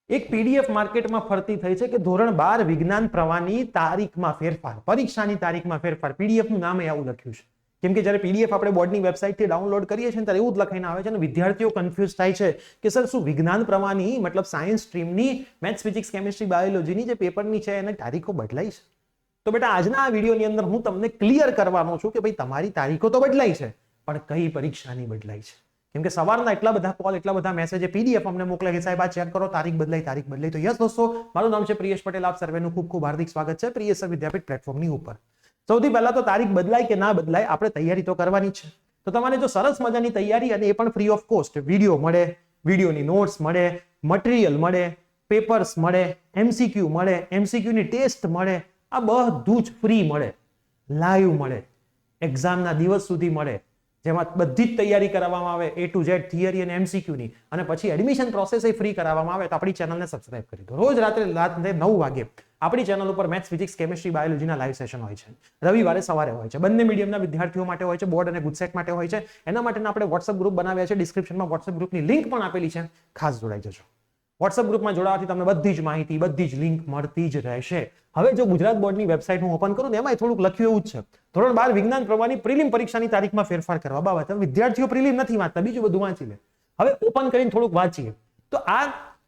એક પીડીએફ માર્કેટમાં ફરતી થઈ છે કે ધોરણ 12 વિજ્ઞાન પ્રવાહની તારીખમાં ફેરફાર, પરીક્ષાની તારીખમાં ફેરફાર. પીડીએફ નું નામ આવું લખ્યું છે. કેમ કે જ્યારે પીડીએફ આપણે બોર્ડની વેબસાઇટથી ડાઉનલોડ કરીએ છીએ ત્યારે એવું જ લખાઈને આવે છે અને વિદ્યાર્થીઓ કન્ફ્યુઝ થાય છે કે સર શું વિજ્ઞાન પ્રવાહની મતલબ સાયન્સ સ્ટ્રીમની મેથ્સ, ફિઝિક્સ, કેમિસ્ટ્રી, બાયોલોજીની જે પેપરની છે એને તારીખો બદલાઈ છે. તો બેટા આજના આ વિડીયોની અંદર હું તમને ક્લિયર કરવાનો છું કે ભાઈ તમારી તારીખો તો બદલાઈ છે પણ કઈ પરીક્ષાની બદલાઈ છે. કેમ કે સવારના એટલા બધા કોલ, એટલા બધા મેસેજ, પીડીએફ અમને મોકલે કે સાહેબ આ ચેક કરો, તારીખ બદલાઈ. તો યસ દોસ્તો, મારું નામ છે પ્રિયેશ પટેલ. આપ સર્વેનું ખૂબ ખૂબ હાર્દિક સ્વાગત છે પ્રિયેશ વિદ્યાપીઠ પ્લેટફોર્મની ઉપર. સૌથી પહેલા તો તારીખ બદલાય કે ના બદલાય આપણે તૈયારી તો કરવાની છે. તો તમારે જો સરસ મજાની તૈયારી અને એ પણ ફ્રી ઓફ કોસ્ટ, વિડીયો મળે, વિડીયોની નોટ્સ મળે, મટીરિયલ મળે, પેપર્સ મળે, એમસીક્યુ મળે, એમસીક્યુ ની ટેસ્ટ મળે, આ બધું જ ફ્રી મળે, લાઈવ મળે, એક્ઝામના દિવસ સુધી મળે, જેમાં બધી જ તૈયારી કરાવવામાં આવે A to Z થિયરી અને એમસીક્યુ ની, અને પછી એડમિશન પ્રોસેસ એ ફ્રી કરાવવામાં આવે. તો આપણી ચેનલને સબસ્ક્રાઇબ કરી દો. રોજ રાત્રે 9 વાગે આપણી ચેનલ ઉપર મેથ્સ, ફિઝિક્સ, કેમિસ્ટ્રી, બાયોલોજીના લાઈવ સેશન હોય છે. રવિવારે સવારે હોય છે. બંને મીડિયમના વિદ્યાર્થીઓ માટે હોય છે, બોર્ડ અને ગુજસેટ માટે હોય છે. એના માટેના આપણે વોટ્સઅપ ગ્રુપ બનાવ્યા છે. ડિસ્ક્રિપ્શનમાં વોટ્સઅપ ગ્રુપની લિંક પણ આપેલી છે, ખાસ જોડાઈ જજો. વોટ્સઅપ ગ્રુપમાં જોડાવાથી તમને બધી જ માહિતી, બધી જ લિંક મળતી જ રહેશે. હવે જો ગુજરાત બોર્ડની વેબસાઇટ હું ઓપન કરું ને એમાં થોડુંક લખ્યું એવું જ છે, ધોરણ 12 વિજ્ઞાન પ્રવાહની પ્રિલિમ પરીક્ષાની તારીખમાં ફેરફાર કરવા બાબત. વિદ્યાર્થીઓ પ્રિલિમ નથી વાંચતા, બીજું બધું વાંચી લે. હવે ઓપન કરીને થોડુંક વાંચીએ તો આ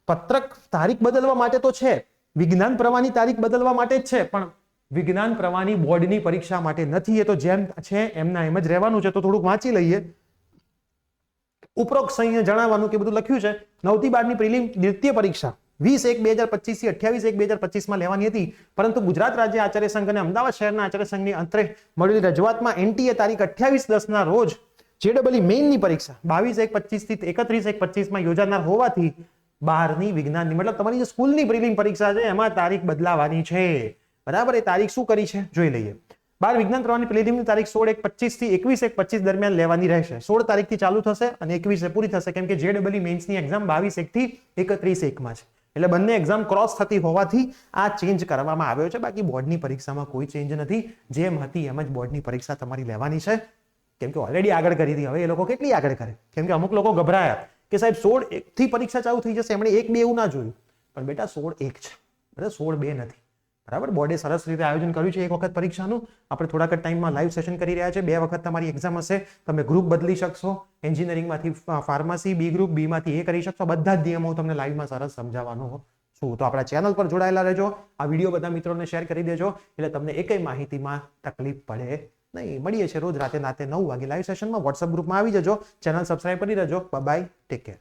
પત્રક તારીખ બદલવા માટે તો છે, વિજ્ઞાન પ્રવાહની તારીખ બદલવા માટે જ છે, પણ વિજ્ઞાન પ્રવાહની બોર્ડની પરીક્ષા માટે નથી. એ તો જેમ છે એમના એમ જ રહેવાનું છે. તો થોડુંક વાંચી લઈએ. ઉપરોક્ત સંહિતા જણાવવાનું કે બધું લખ્યું છે. 9 થી 12 ની પ્રિલિમ દ્વિતીય પરીક્ષા 20/1/2025 થી 28/1/2025 માં લેવાની હતી, પરંતુ ગુજરાત રાજ્ય આચાર્ય સંઘ અને અમદાવાદ શહેરના આચાર્ય સંઘની અંતરે મળેલી રજૂઆતમાં એનટીએ તારીખ 28/10 ના રોજ જેડબલઈ મેઇનની પરીક્ષા 22/1/25 થી 31/1/25 માં યોજાનાર હોવાથી 12ની વિજ્ઞાનની મતલબ તમારી જે સ્કૂલની પ્રિલિમ પરીક્ષા છે એમાં તારીખ બદલાવાની છે. બરાબર. એ તારીખ શું કરી છે જોઈ લઈએ. 12 વિજ્ઞાન પ્રવાહની પ્રિલિમની તારીખ 16/1/25 થી 21/1/25 દરમિયાન લેવાની રહેશે. 16 તારીખથી ચાલુ થશે અને 21 પૂરી થશે, કેમ કે જેડબલઈ મેઇન્સની એક્ઝામ 22/1 થી 31/1 માં છે. એટલે બંને એક્ઝામ ક્રોસ થતી હોવાથી આ ચેન્જ કરવામાં આવ્યો છે. બાકી બોર્ડની પરીક્ષામાં કોઈ ચેન્જ નથી. જેમ હતી એમ જ બોર્ડની પરીક્ષા તમારી લેવાની છે. કેમ કે ઓલરેડી આગળ કરી હતી, હવે એ લોકો કેટલી આગળ કરે. કેમ કે અમુક લોકો ગભરાયા કે સાહેબ 16/1 થી પરીક્ષા ચાલુ થઈ જશે, એમણે 1-2 એવું ના જોયું. પણ બેટા 16/1 છે, બરાબર, 16/2 નથી. બરાબર. બોર્ડે સરસ રીતે આયોજન કર્યું છે. એક વખત પરીક્ષાનું આપણે થોડાક ટાઈમમાં લાઈવ સેશન કરી રહ્યા છે. 2 વખત તમારી એક્ઝામ હશે. તમે ગ્રુપ બદલી શકશો. એન્જિનિયરિંગમાંથી ફાર્મસી, બી ગ્રુપ, બી માંથી એ કરી શકશો. બધા જ નિયમો તમને લાઈવમાં સરસ સમજાવવાનો છું. તો આપણા ચેનલ પર જોડાયેલા રહેજો. આ વિડીયો બધા મિત્રોને શેર કરી દેજો એટલે તમને એકેય માહિતીમાં તકલીફ પડે નહીં. મળીએ છીએ રોજ રાતે 9 વાગે લાઈવ સેશનમાં. વોટ્સઅપ ગ્રુપમાં આવી જજો. ચેનલ સબસ્ક્રાઇબ કરી દેજો. Bye, take care.